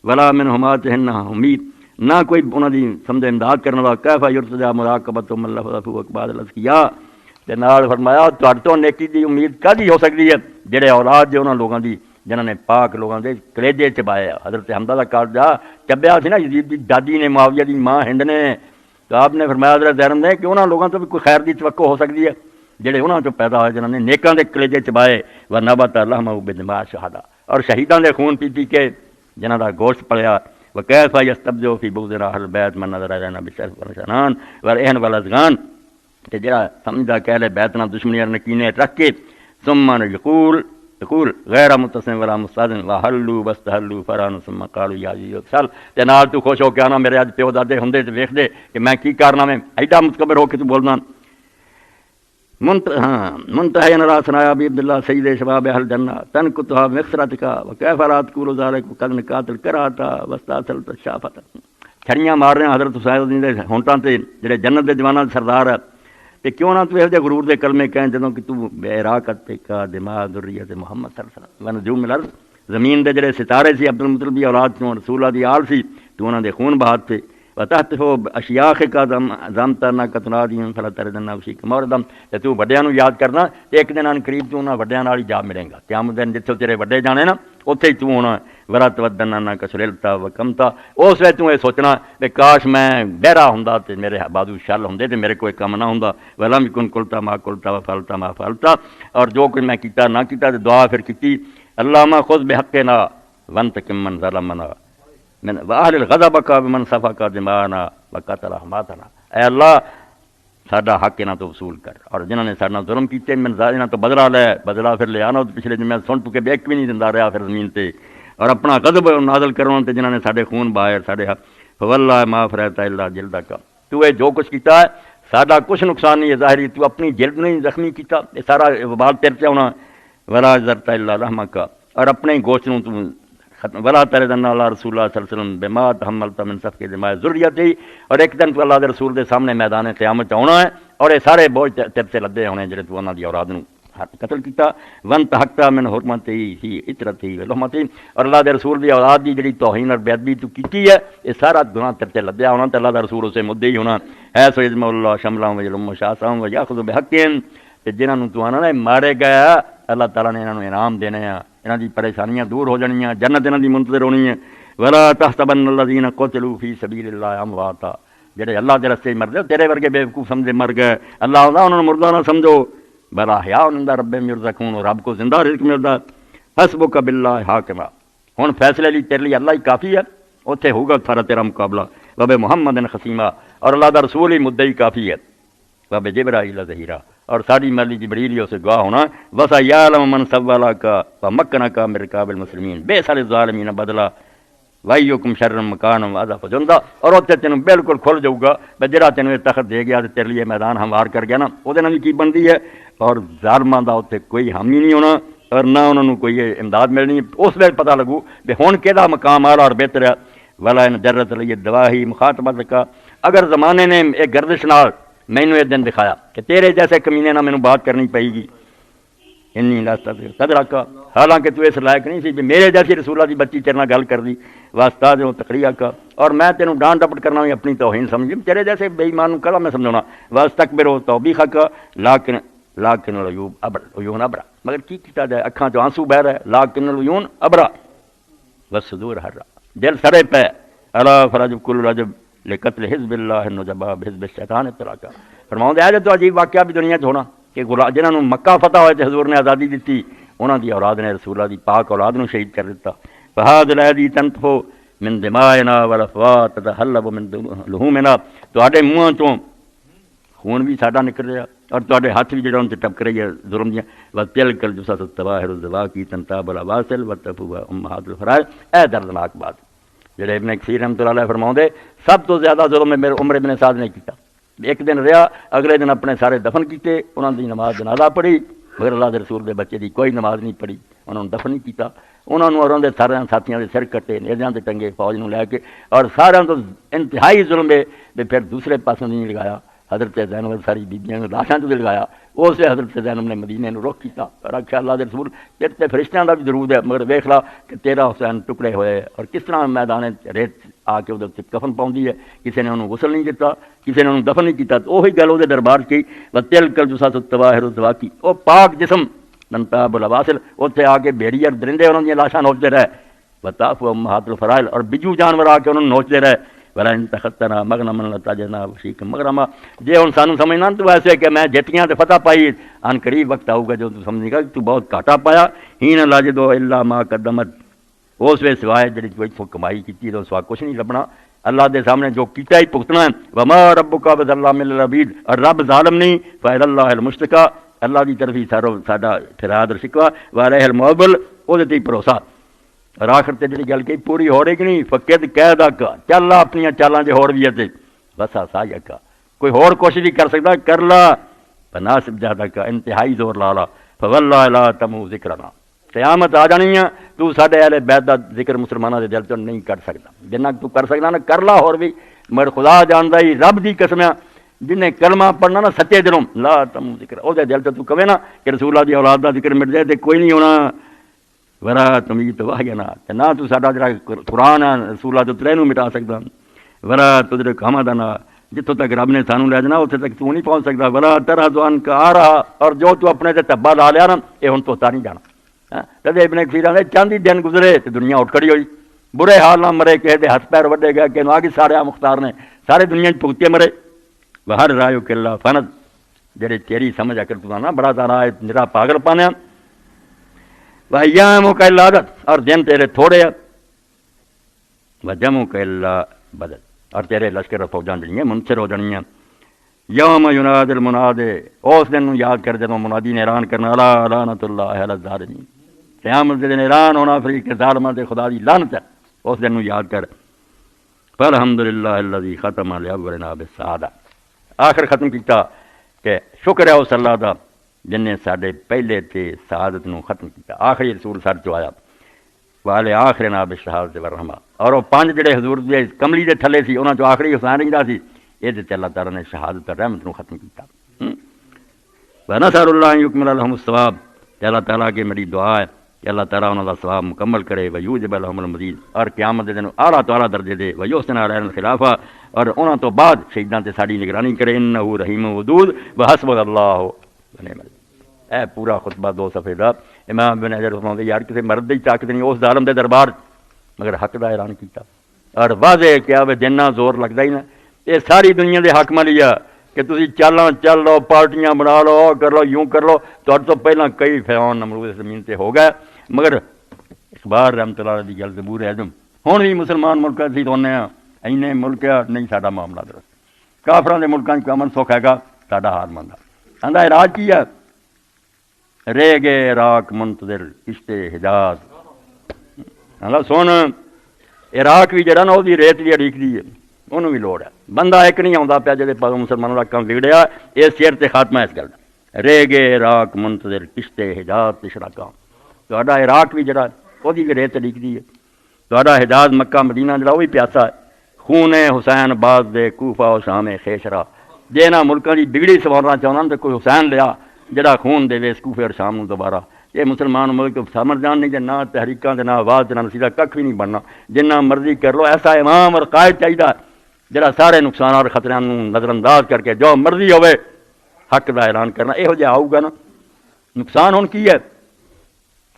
وَلَا مِنْ حُمَاتِهِنَّ حُمِيدٌ, نہ کوئی انہوں دی سمجھ امداد کرنے والا. کیفا یرتجا مراقبۃ من لفظ اقبال الازکیاء, تے نال فرمایا تہاڈے تو نیکی دی امید کدی ہو سکتی ہے جڑے اولاد دے انہاں لوگاں دی جنہاں نے پاک لوگاں دے کلیجے چبائے. حضرت حمزہ دا کالجا چبیا سی نا یزید دی دادی نے, معاویہ دی ماں ہند نے, تو آپ نے فرمایا حضرت زہرا نے کہ انہاں لوگاں تو بھی کوئی خیر دی توقع ہو سکتی ہے جڑے انہاں چوں پیدا ہوئے جنہاں نے نیکاں دے کلیجے چبائے. ونبت لحمہ بدماء شہداء, اور شہیداں دے خون پی پی کے جنہاں دا گوشت پڑیا. وکیف یستبدو فی بغض اہل بیت من نظر الینا بالشرف والشنان والعین والاذغان, کہ جڑا سمجھدا کہ اہل بیت نال دشمنی اور نکینے رکھ کے ثم یقول غیر متصم ولا مستاذن وحلوا واستحلوا فران ثم قالوا یا جی چل تے نال تو خوش ہو کے آنا میرے اج پیو دادے ہوندے تے ویکھ دے کہ میں کی کرنا میں ایڈا متکبر ہو کے تو بولنا. منتہی نرا ثنایا ابی عبداللہ سید شباب اہل جنہ تنکتھا مغفرتک وکیف لا تقول ذلک وقد قاتل کراتا واستاصلت الشافۃ. چھڑیاں مار رہے ہیں حضرت حسین دے ہونٹاں تے جڑے جنت دے جواناں دے سردار ہے, تے کیوں نہ تو یہ غرور دے کلمے کہیں جدوں کہ تو بے عراقت کا دماغ ذریت محمد صلی اللہ علیہ وسلم ونجوم الارض, زمین دے جڑے ستارے سی عبد المطلب دی اولاد چوں رسول اللہ دی آل سی, تو انہاں دے خون بہات تے. وتحتفو اشیاخک زمتا نہ کتنادیوں فلا تردن وشیک موردم, تے تو وڈیاں نو یاد کرنا ایک دن ان قریب تو انہاں وڈیاں نال ہی جا ملیں گا. قیامت دن جتھے تیرے وڈے جانے نا اوتھے ہی تو ہونا. ورا تودن نہ کسلتا وکمتا, اس ویلے تو یہ سوچنا کہ کاش میں بہرا ہوندا تے میرے بازو شل ہوندے تے میرے کوئی کم نہ ہوندا. ولم یکن قلتا ما قلتا وفعلتا ما فعلتا, اور جو کچھ میں کیتا نہ کیتا تے دعا پھر کیتی اللہم خذ بحقنا وانتقم من ظلمنا من واہل الغضب کا بمن صفا دماءنا وقتل حماتنا. اے اللہ ساڈا حق انہاں تو وصول کر, اور جنہاں نے ساڈے نال ظلم کیتے من ظالماں تو بدلہ لے, بدلہ پھر لے آنا. پچھلے جمعے سن تو کہ ایک بھی نہیں زندہ رہا پھر زمین تے, اور اپنا غضب نازل کرنا تے جنہاں نے ساڈے خون بہائے ساڈے فواللہ ما فرتا الا جلدک. تو اے جو کچھ کیتا ہے ساڈا کچھ نقصان نہیں ہے ظاہری, تو اپنی جلد نہیں زخمی کیتا, یہ سارا وبال تیرے تے ہونا. ولا ذرت الا لحمک, اور اپنے گوشت نوں تو ولا تردن اللہ رسول اللہ صلی اللہ علیہ وسلم بما تحملت من صفح دماء ذریتی, اور ایک دن تو اللہ دے رسول دے سامنے میدان قیامت آنا ہے, اور یہ سارے بوجھ تیرے تے لدے ہونے جڑے تو انہاں دی اولاد نوں قتل کیتا ون تحقتا من حرمتی ہی عطرتی لحمتی اور اللہ دے رسول دی اولاد دی جڑی توہین اور بے ادبی تو کیتی ہے یہ سارا گناہ تیرے تے لدیا ہونا تے اللہ دا رسول اسے مدعی ہونا ہے سو اجمع اللہ شملہم وجلم شاسہم ویاخذ بحقین تے جنہاں نوں تو آنا نا مارے گیا اللہ تعالیٰ نے انہاں نوں انعام دینے ہیں انہاں دی پریشانیاں دور ہو جانیاں جنت انہاں دی منتظر ہونی ہے ولا تحسبن الذین قتلوا فی سبیل اللہ امواتا جڑے اللہ دے راستے مردے تیرے ورگے بیوقوف سمجھے مر گئے اللہ آندا انہاں نوں مردہ نہ سمجھو بل احیاء عند ربہم یرزقون رب کو زندہ رزق ملدا حسبک باللہ حاکما ہن فیصلے لی تیرے لیے اللہ ہی کافی ہے اوتھے ہوگا سارا تیرا مقابلہ وب محمد خصیما اور اللہ دا رسول ہی مدعی کافی ہے وب جبرائیل ظہیرا اور ساری ملی جبریل اسے گواہ ہونا وسا یعلم من سولک ومکنک من رکاب المسلمین بے سال ظالمین بدلا وَأَيُّكُمْ شَرٌّ مَكَانًا وَأَضْعَفُ جُنْدًا اور اوتے تینوں بالکل کھل جاؤ گا بے جڑا تینوں تخت دے گیا تے تیرے لیے میدان ہموار کر گیا نا او دے نال کی بندی ہے اور ظالماں دا اوتے کوئی حامی نہیں ہونا اور نہ انہاں نوں کوئی امداد ملنی اس ویلے پتہ لگو بے ہن کیدا مقام اعلیٰ اور بہتر ہے ولا ان جرت علی الدواہی مخاطبت کا اگر زمانے نے ایک گردش نال مینوں یہ دن دکھایا کہ تیرے جیسے کمینے نہ مینوں بات کرنی پئے گی انی لا تدرک حالانکہ تو اس لائق نہیں سی بھی میرے جیسی رسولہ دی بچی تیرے نال گل کر دی واسطہ دے تقریہ کا اور میں تینوں ڈانٹ ڈپٹ کرنا ہوئی اپنی توہین سمجھی تیرے جیسے بے ایمان کلا میں سمجھونا واستکبروا توبیخا کا لیکن العیوب عیون ابرا مگر کی کیتا جائے اکھاں جو آنسو بہ رہے لیکن العیون ابرا والصدور حرا دل سرے پہ الا فرجب کل رجب لقتل حزب اللہ النجبا بحزب الشیطان ابتلاکا فرماؤں دے آجے تو عجیب واقعہ بھی دنیا چھوڑا کہ جنہوں مکہ فتح ہوئے تھے حضور نے آزادی دیتی انہوں دی اولاد نے رسول اللہ دی پاک اولاد نو شہید کر دیتا فہاد الایدی تنطفو من دمائنا والافوات تتحلب من لحومنا تواڈے منہاں چوں خون بھی ساڈا نکل رہا اور تواڈے ہاتھ بھی جڑا ان تے ٹپک رہی ہے ظلم دیاں وتلکل جسس الطواہر الزواکی تنتاب الواصل وتفوا امہات الفرائض اے دردناک بات جڑے ابن کثیر رحمۃ اللہ علیہ فرماؤندے سب تو زیادہ ظلم میرے عمر ابن سعد نے کیتا ایک دن رہا اگلے دن اپنے سارے دفن کیتے انہوں دی نماز جنازہ پڑھی مگر اللہ دے رسول دے بچے دی کوئی نماز نہیں پڑھی انہوں نے دفن نہیں کیتا انہوں نے اور انہوں دے سارے ساتھیاں دے سر کٹے نیزیاں دے ٹنگے فوج نو لے کے اور سارے تو انتہائی ظلم دے پھر دوسرے پاسوں نہیں لگایا حضرت زینب ساری بیبیاں نے لاشاں تے لگایا اس سے حضرت زینب نے مدینے نو رخ کیتا اور آکھیا اللہ دے رسول تیرے تے فرشتیاں دا بھی درود ہے مگر ویکھ لا کہ تیرا حسین ٹکڑے ہوئے اور کس طرح میدان ریت آ کے ادھر کفن پاؤندی ہے کسی نے انہوں غسل نہیں دیتا کسی نے انہوں دفن نہیں کیتا تو وہی گل وہ دربار کی وتلکل جسس الطواہر الزواکی وہ پاک جسم تنتاب الواصل اتنے آ کے بھیڑی اور درندے انہوں نے لاشاں نوچتے رہے وطاف امہات الفرائض اور بجو جانور آ کے انہوں نے نوچتے رہے ولا ان تخطنا مغنما لتجنا وشیک مغرما جے ہن سانو سمجھنا تو ایسے کہ میں جتیاں تے فتح پائی ان قریب وقت آؤ گا جو تو سمجھے گا کہ تو بہت گھاٹا پایا ہین لاجدو الا ما قدمت اس وے سوائے جڑی تو کمائی کیتی تو سوا کچھ نہیں لبنا اللہ دے سامنے جو کیتا ہی بھگتنا ہے وما ربک بظلام للعبید اور رب ظالم نہیں فإلی اللہ المشتکا اللہ دی طرف ہی ساڈا فریاد اور شکوہ وعلیہ المعول او دے تے بھروسہ اور آخر تے جڑی گل کہی پوری ہو رہی کہ نہیں فقد قیدا کا چل اپنی چالاں جے ہور بھی تے بس سایہ کا کوئی ہور کوشش بھی کر سکتا کر لا بناسب جہدا کا انتہائی زور لا لا فواللہ لا تمو ذکرنا قیامت آ جانی ہے تو ساڈے اہل بیت دا ذکر مسلماناں دے دل چوں نہیں کر سکتا جنہ تو کر سکدا نا کر لا ہور بھی مگر خدا جاندا ہی رب دی قسم جنہیں کلمہ پڑھنا نا سچے دلوں لا تمو ذکر او دے دل تو کہے نا کہ رسول اللہ دی اولاد دا ذکر مٹ جائے تے کوئی نہیں ہونا ورا تمیت واہینا تے نہ تو ساڈا جڑا قرآن ہے رسول اللہ تو نوں مٹا سکدا ورا تدرک حمدنا جتوں تک رب نے سانوں لے جانا اتنے تک تو نہیں پہنچ سکتا ورا ترا دوان کا آ رہا اور جو تو اپنے تے تبا لا لیا نا یہ ہن تو نہیں جانا کدے ابن کثیر نے چاندی دن گزرے تے دنیا اٹھ کھڑی ہوئی برے حال نہ مرے کہے دے ہاتھ پیر وڈے گئے کہ آگے سارے مختار نے سارے دنیا بھگتے مرے ہر رایو کہ اللہ فند جڑے تیری سمجھ آ کر تو نا بڑا تارا نرا پاگل پانے وایامو کا اللہ عدد اور دن تیرے تھوڑے وجمو کا اللہ بدل اور تیرے لشکر فوجاں جڑیاں منصر ہو جانیاں یوم یناد المناد اس دن یاد کر جدوں منادی نے اعلان کرنا الا لعنت اللہ علی الظالمین قیامت دے دن اعلان ہونا فریق ظالماں تے خدا دی لعنت ہے اس دن یاد کر فالحمدللہ الذی ختم لاولنا بالسعادہ آخر ختم کیتا کہ شکر ہے اس اللہ دا جن نے ساڈے پہلے تے سعادت نو ختم کیتا آخری رسول سر چ آیا والے آخرنا بالشہادت والرحمہ اور وہ پانچ جڑے حضور دے کملی دے تھلے سی انہاں چوں آخری حسین رہندا سی یہ تے اللہ تعالی نے شہادت اور رحمت نو ختم کیتا ونسأل اللہ ان یکمل لهم الثواب، کہ اللہ تعالیٰ کی میری دعا ہے کہ اللہ تعالیٰ انہوں کا ثواب مکمل کرے، ویوجب لهم المزید، اور قیامت دے دن اعلیٰ تو اعلیٰ درجے دے، ویحسن علینا الخلافہ، اور انہوں تو بعد شہیداں تے ساڈی نگرانی کرے، انہ رحیم ودود وحسبک اللہ ونعم الوکیل۔ اے پورا خطبہ 2 صفحے دا امام ابن حجر فرماتے یار کسی مرد دی طاقت نہیں اس ظالم دے دربار، مگر حق دا اعلان کیتا، اور واضح کیا وہ جنہ زور لگتا ہی نا، یہ ساری دنیا دے حق ملیا کہ تسی چالاں چل لو، پارٹیاں بنا لو، کر لو، یوں کر لو، تو پہلا کئی فرعون نمرود زمین تے ہو گئے، مگر اخبار رحمت اللہ علیہ دی گل زبور اعظم ہن بھی مسلمان ملک اسی رونے ہیں، اینے ملک نہیں ساڈا معاملہ درست، کافراں دے ملکاں وچ امن سکھ ہے گا، ساڈا حال مندا آندا عراق کی ہے، رہ گئے عراق منتظر کشت حجاز، اللہ سن عراق بھی جڑا نا وہ ریت بھی اڑیک دی ہے، انہوں بھی لوڑ ہے، بندہ ایک نہیں آتا پیا جی مسلمانوں کا کام بگڑیا، اس شیر سے خاتمہ اس گل کا، رہ گئے عراق منتظر کشت حجاز تشرا کام، تو عراق بھی جڑا وہ بھی ریت اڑیک دی ہے، تو حجاز مکہ مدینہ جڑا وہ بھی پیاسا ہے، خون حسین باز دے کوفہ و شام خیشرا، جے نہ ملکوں کی بگڑی سوارنا چاہنا تو کوئی حسین لیا جڑا خون دے ویس کوفے اور شام نو دوبارہ، یہ مسلمان ملک سمجھ جان نہیں کہ نہ تحریکاں دے نہ آواز دے نہ نصیحہ ککھ بھی نہیں بننا، جنہ مرضی کر لو، ایسا امام اور قائد چاہیے جڑا سارے نقصان اور خطروں نظر انداز کر کے جو مرضی ہوئے حق دا اعلان کرنا، یہو جہا آؤ گا نا۔ نقصان ہن کی ہے،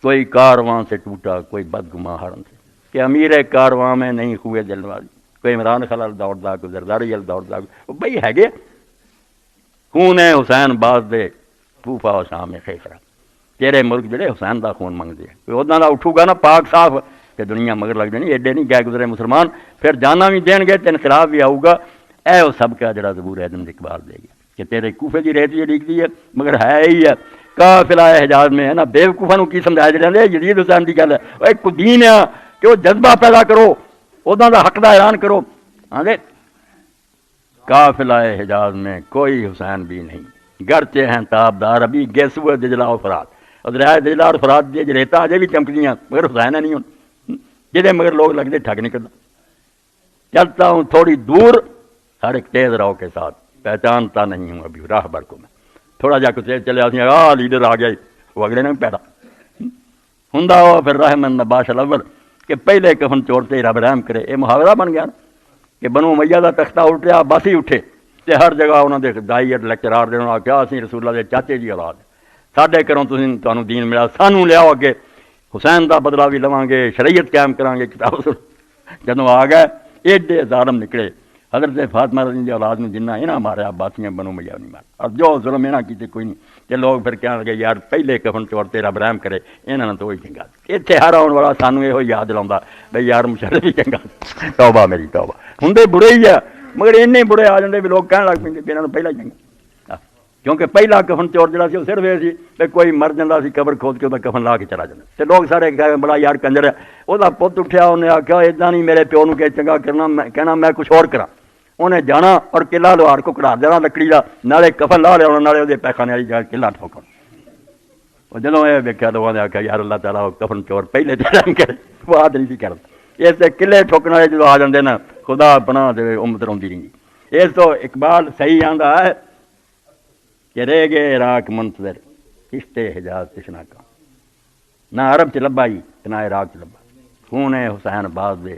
کوئی کارواں سے ٹوٹا کوئی بدگماں ہارن سے، کہ امیر کارواں میں نہیں ہوئے دل والی، کوئی عمران خلال دوڑدا کوئی زرداری ال دوڑدا، بھائی ہے گے خون حسین باز دے کوفہ و شام خیسرا، تیرے ملک جڑے حسین دا خون منگتے ہیں، کوئی ادنا دا اٹھو گا نا پاک صاف کہ دنیا مگر لگ جانی، ایڈے نہیں گئے گزرے مسلمان، پھر جانا بھی دین گے تو انقلاب بھی آؤ گا، اے وہ سب کا جڑا زبور اعظم اقبال دے گا کہ تیرے کوفے کی ریت یہ لکھتی ہے، مگر ہے ہی ہے قافلہ حجاز میں ہے نا، بے وقوفاں نو کی سمجھایا جاندے یزید حسین دی گل ہے، وہ ایک دین ہے کہ وہ جذبہ پیدا کرو، اداں دا حق دا اعلان کرو، آندے قافلہ حجاز میں کوئی حسین بھی نہیں، گرچہ ہیں تابدار ابھی گیسو دجلہ و فرات، اور دریائے دجلہ اور فرات دی ریتاں اجے بھی چمکدیاں، مگر حسین نہیں ہوں جہے مگر لوگ لگتے ٹھگ نہیں کرتا، چلتا ہوں تھوڑی دور ہر ایک تیز راہ کے ساتھ، پہچانتا نہیں ہوں ابھی راہ بر کو میں، تھوڑا جا کچھ چلے آتے لیڈر آ گیا، وہ اگلے نے بھی پیدا ہوں ہو، پھر رحمن نباش الاول کہ پہلے کفن چورتے رب رحم کرے، یہ محاورہ بن گیا کہ بنو امیہ دا تختہ اٹھیا بس ہی اٹھے، تے ہر جگہ انہوں نے دائی لیکچرار دے انہوں نے کہا اسی رسول اللہ دے چاچے جی اولاد ساڈے گھروں تانوں دین ملا، سانوں لیاؤ اگے حسین دا بدلہ بھی لواں گے، شریعت قائم کران گے، کتاب جدوں آ گئے ایڈے ظالم نکلے، حضرت فاطمہ رضی اللہ اولاد نے جنہ انہاں ماریا عباسیاں بنو امیہ نہیں مارا، اور جو ظلم انہاں کیتے کوئی نہیں، تے لوگ پھر کہنے لگے یار پہلے کفن چورتے رب رحم کرے، انہاں نے تو وہی چنگا، اتنے ہر آن والا سانوں یہ یاد دلاوندا بھئی یار مشرف ہی چنگا، توبہ میری توبہ، ہوندے برے ہی ہے مگر اینے برے آ جاندے بھی لوگ کہنے لگ پیندے انہاں نے پہلا ہی چنگا، کیونکہ پہلا کفن چور جڑا سی وہ صرف یہ سی کہ کوئی مر جاتا سی قبر کھود کے وہ کفن لا کے چلا جاتا، تے لوگ سارے کہہ بڑا یار کنجر ہے، وہ پت اٹھیا انہیں آخیا ادا نہیں میرے پیو نو کہ چنگا کرنا، کہنا میں کچھ اور کرا، انہیں جانا اور قلعہ لوہار کو کڑا دینا لکڑی کا، نالے کفن لا لیا نالے وہ پیخانے والی جگہ قلعہ ٹھوکن، وہ جدوں یہ ویکیا لوگوں نے آخیا یار اللہ تعالیٰ کفن چور پہلے رحم کرے، وہ آد نہیں سی کرتا، اس قلعے ٹھوکن والے جدو آ جاندے نا خدا پناہ دے امت روندی رہی، اس تو اقبال صحیح آندا ہے کہ رہ گئے عراق منتظر کشت حجاز تشنا کا، نہ عرب چ لبا ہی نہ عراق چ لبا، خون حسین باز دے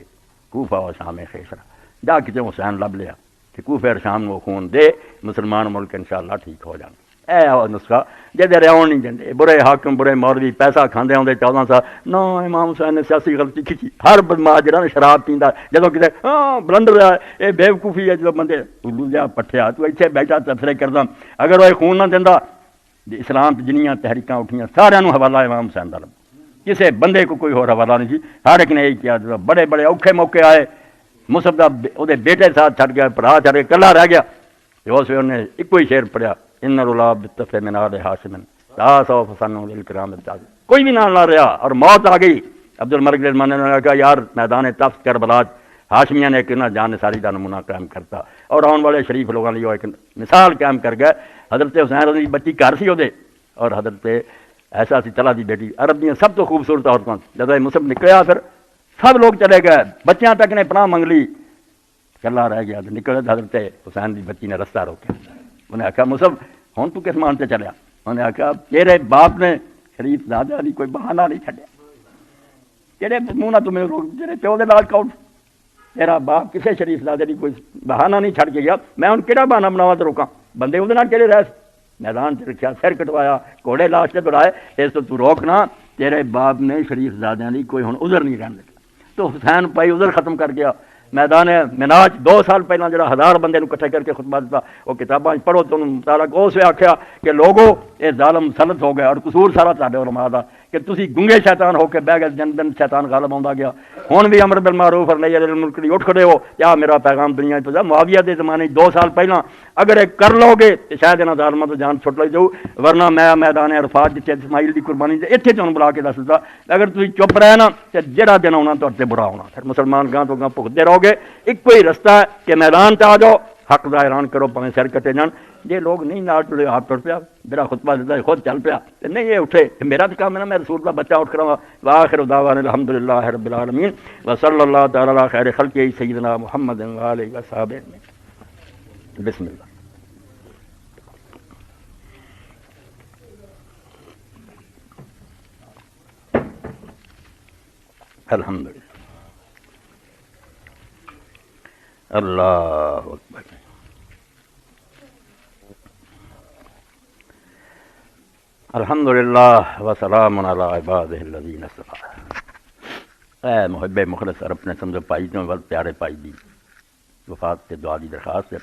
کوفہ و شام خیسرا، جا کتے حسین لب لیا کہ کوفہ اور شام کو خون دے، مسلمان ملک انشاءاللہ ٹھیک ہو جانا، اے نسخہ جہدے رہون نہیں جاندے، برے حاکم برے مولوی پیسہ کھاندے ہوندے 14 سال، نہ امام حسین نے سیاسی غلطی کی، ہر بدماش جڑا نا شراب پیندا جدوں کتے بلنڈر ہے، بے وقوفی ہے جدوں بندے الو جا پٹھیا تو ایتھے بیٹھا تبصرے کردا، اگر وہ خون نہ دیندا اسلام جنیاں تحریکاں اٹھیاں سارے نو حوالہ امام حسین دا لبا، کسے بندے کو کوئی اور حوالہ نہیں سی، ہر ایک نے یہی کیا، بڑے بڑے اوکھے موقع آئے، مصعب دا وہ بیٹے ساتھ چھڈ گیا، بھرا چھڈ کے کلا رہ گیا، اس ویلے انہیں ایک ہی شعر پڑھیا، ان الغلاب بالطفل من آل ہاشم لا سوف سنو للکرام التاج، کوئی بھی نہ رہا اور موت آ گئی، عبد الملک رحمانی نے کہا یار میدان تفت کربلا ہاشمیہ نے ایک نہ جان ساری کا نمونہ قائم کرتا، اور آن والے شریف لوگوں نے ایک مثال قائم کر گئے، حضرت حسین رضی بچی گھر سی وہ، اور حضرت ایسا سی طلحہ دی بیٹی، عرب دیا سب تو خوبصورت عورتوں، جب مصعب نکلیا پھر سب لوگ چلے گئے، بچیاں تک نے پناہ منگ لی، کلا رہ گیا، نکلے حضرت حسین دی بچی نے رستہ روکیا، انہیں آخیا مصعب ہوں تو کس مان سے چلیا، انہیں آخیا تیرے باپ نے شریف زادے والی کوئی بہانہ نہیں چھڈیا، تیرے منہ نہ تمہیں روک، تیرے پیو دے نال کون، تیرا باپ کسے شریف زادے کی کوئی بہانہ نہیں چھڈ کے گیا، میں ہن کہڑا بہانہ بناواں تے روکاں، بندے اودے نال کہڑے رہ، میدان چ رکھیا، سر کٹوایا، گھوڑے لاش تے دوڑائے، اس تو روکنا، تیرے باپ نے شریف زادیاں دی کوئی ہن عذر نہیں رہن دیتا۔ تو حسین پائی عذر ختم کر گیا، میدان مناج 2 سال پہلے جڑا 1000 بندے نوں اکٹھے کر کے خطبہ دیتا، وہ کتاباں پڑھو تو مطالعہ کو، اس نے آکھیا کہ لوگو یہ ظالم مسلط ہو گیا اور قصور سارا تہاڈے علماء دا کہ تسی گنگے شیطان ہو کے بہ گئے، دن دن شیطان غالب آندا گیا، ہن بھی امر بالمعروف اور نہی عن المنکر اٹھ کھڑے ہو، کیا میرا پیغام دنیا پہ معاویہ دے زمانے 2 سال پہلا اگر ایک کر لو گے تو شاید انہاں ظالماں تو جان چھٹ لئی جاؤ، ورنہ میں میدان عرفات جتھے اسماعیل دی قربانی دے اتھے تانوں بلا کے دس دتا، اگر تسی چپ رہے نا تے جہڑا دن آنا تہاڈے تے برا ہونا، پھر مسلمان گاں تو گاں بھگتے رہو گے۔ ایک ہی رستہ ہے کہ میدان تے آ جاؤ، حق دا اعلان کرو، پاویں سر کٹے جان، جے لوگ نہیں نال ٹرے آپ ٹر پیا، میرا خطبہ دیتا ہے خود چل پیا، نہیں یہ اٹھے، میرا تو کام ہے نا میں رسول کا بچہ اٹھ کراں، وآخر دعوانا الحمدللہ رب العالمین وصلی اللہ تعالی علی خیر خلقہ سیدنا محمد وآلہ وصحبہ اجمعین۔ بسم اللہ۔ الحمدللہ، اللہ اکبر، الحمدللہ وسلام علی عبادہ الذین اصطفیٰ۔ اے محب مخلص اور اپنے سمجھو پائی تو بہت پیارے پائی دی وفات سے دعا دی درخواست ہے،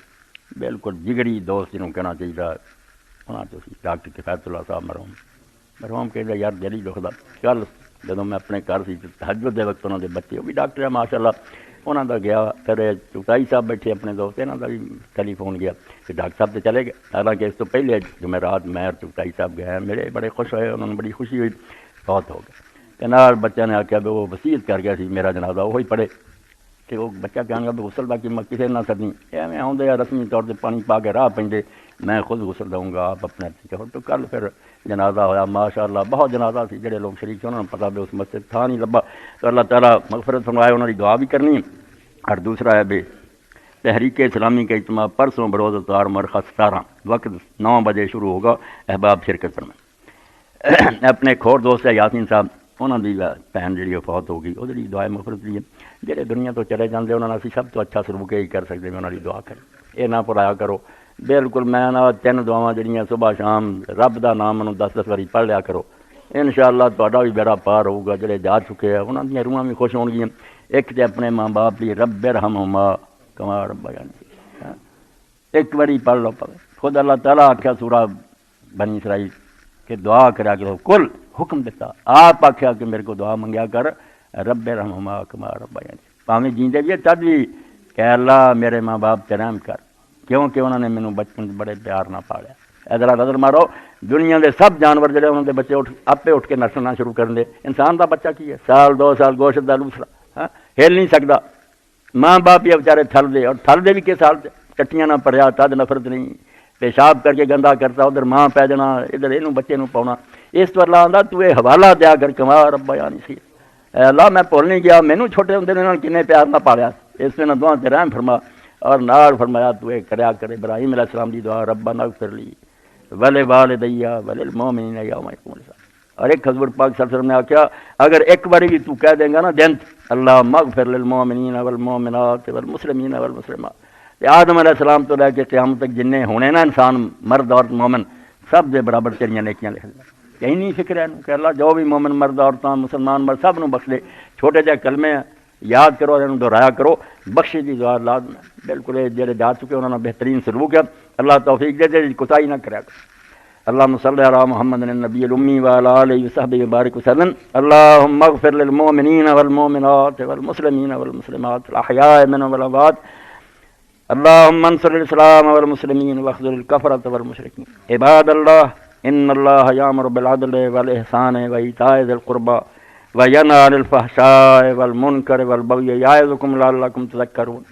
بالکل جگری دوست جنہوں کہنا چاہیے انہاں تو ڈاکٹر کفایت اللہ صاحب مرحوم کہہ یار دل ہی دکھدا، کل جدوں میں اپنے گھر سی تہجد دے وقت انہاں دے بچے وہ بھی ڈاکٹر ہیں ماشاءاللہ، انہاں دا گیا، پھر چوٹائی صاحب بیٹھے اپنے دوست، انہاں دا بھی ٹیلی فون گیا کہ ڈاکٹر صاحب تو چلے گئے، حالانکہ اس تو پہلے جمعرات میں اور چوٹائی صاحب گئے، میرے بڑے خوش ہوئے، انہوں نے بڑی خوشی ہوئی، بہت ہو گئے کہ نال بچہ نے آخیا بھی وہ وصیت کر گیا سی میرا جنازہ وہی پڑھے، کہ وہ بچہ کہنے گا بھی غسل باقی میں کسی نہ کرنی، ایویں آؤندے یا رسمی طور سے پانی پا کے راہ پہنچے، میں خود غسل دوں گا آپ اپنے ہاتھ تو کل پھر جنازہ ہویا ماشاءاللہ، بہت جنازہ سی، جڑے لوگ شریک تھے انہوں نے پتہ بھی اس مسجد تھا نہیں لبا، تو اللہ تعالیٰ مغفرت فرمائے، انہوں نے دعا بھی کرنی، اور دوسرا ہے بھی تحریک اسلامی کا اجتماع پرسوں بروز اتوار مرخہ 17 وقت 9 بجے شروع ہوگا، احباب شرکت فرمائیں۔ اپنے کھور دوست ہے یاسین صاحب، انہوں دی بہن جی فوت ہوگی، وہ دعائے مغفرت لیے، جہے دنیا تو چلے جاندے انہوں نے اسی سب تو اچھا سلوک ہی کر سکتے ہیں، انہوں کی دعا کریں، یہ نہ پرایا کرو، بالکل میں نہ 3 دعاواں جڑیاں صبح شام رب دا نام انہوں 10-10 واری پڑھ لیا کرو، انشاءاللہ تہاڈا بھی بیڑا پار ہوگا، جڑے جا چکے ہیں انہوں دیاں روحاں بھی خوش ہون گیاں، ایک تے اپنے ماں باپ لی رب ارحمہما کما ربیانی، ایک باری پڑھ لو، خود اللہ تعالیٰ آکھیا سورہ بنی اسرائیل کہ دعا کرا کرو، کل حکم دیتا، آپ آکھیا کہ میرے کو دعا منگیا کر رب ارحمہما کما ربیانی، پاویں جیندے بھی تد بھی کہ اللہ میرے ماں باپ تے رحم کر، کیونکہ انہوں نے مینوں بچپن بڑے پیار نہ پالیا۔ ادھر نظر مارو، دنیا دے سب جانور جڑے انہوں دے بچے آپے اٹھ کے نسلنا شروع کر دے، انسان دا بچہ کی ہے 1-2 سال گوشت دا لوسرا ہل نہیں سکتا، ماں باپ یہ بیچارے تھل دے، اور تھل دے بھی کس حال چٹیاں نہ پڑیا، تد نفرت نہیں، پیشاب کر کے گندا کرتا، ادھر ماں پی جانا، ادھر یہ بچے نوں پاؤنا، اس تو اللہ آندا تو یہ حوالہ دیا کر کما ربیانی سی، اے اللہ میں بھول نہیں گیا، مینوں چھوٹے ہوندے نے کنے پیار نہ پالیا، اس نے دعا تے رحم فرما، اور نال فرمایا تو یہ کریا کر ابراہیم علیہ السلام دی دعا ربنا اغفر لی ولوالدی وللمؤمنین یوم یقوم الحساب، اور ایک حضور پاک صلی اللہ علیہ وسلم نے آخیا اگر ایک باری بھی تو کہہ دیں گا نا دن اللہ مغفر للمؤمنین والمؤمنات والمسلمین والمسلمات، آدم علیہ السلام تو لے کے قیامت تک جننے ہونے نا انسان مرد عورت مومن سب دے برابر تیریاں نیکیاں لکھ دیں، کہیں نہیں فکر ہے کہ اللہ جو بھی مومن مرد عورتاں مسلمان مرد سب نو بخش دے، چھوٹے جہے کلمے یاد کرو، انہوں دہرایا کرو، بخشی دی دعا لازم ہے، بالکل جڑے جا چکے انہوں نے بہترین سلوک ہے، اللہ توفیق دے دے کوتاہی نہ کریا کرو۔ اللهم صل على محمد النبي الأمي وعلى آله وصحبه وبارك وسلم، اللهم اغفر للمؤمنين والمؤمنات والمسلمين والمسلمات الأحياء منهم والأموات، اللهم انصر الإسلام والمسلمين واخذل الكفرة والمشركين، عباد الله إن الله يأمر بالعدل والإحسان وإيتاء ذي القربى وينهى عن الفحشاء والمنكر والبغي يعظكم لعلكم تذكرون،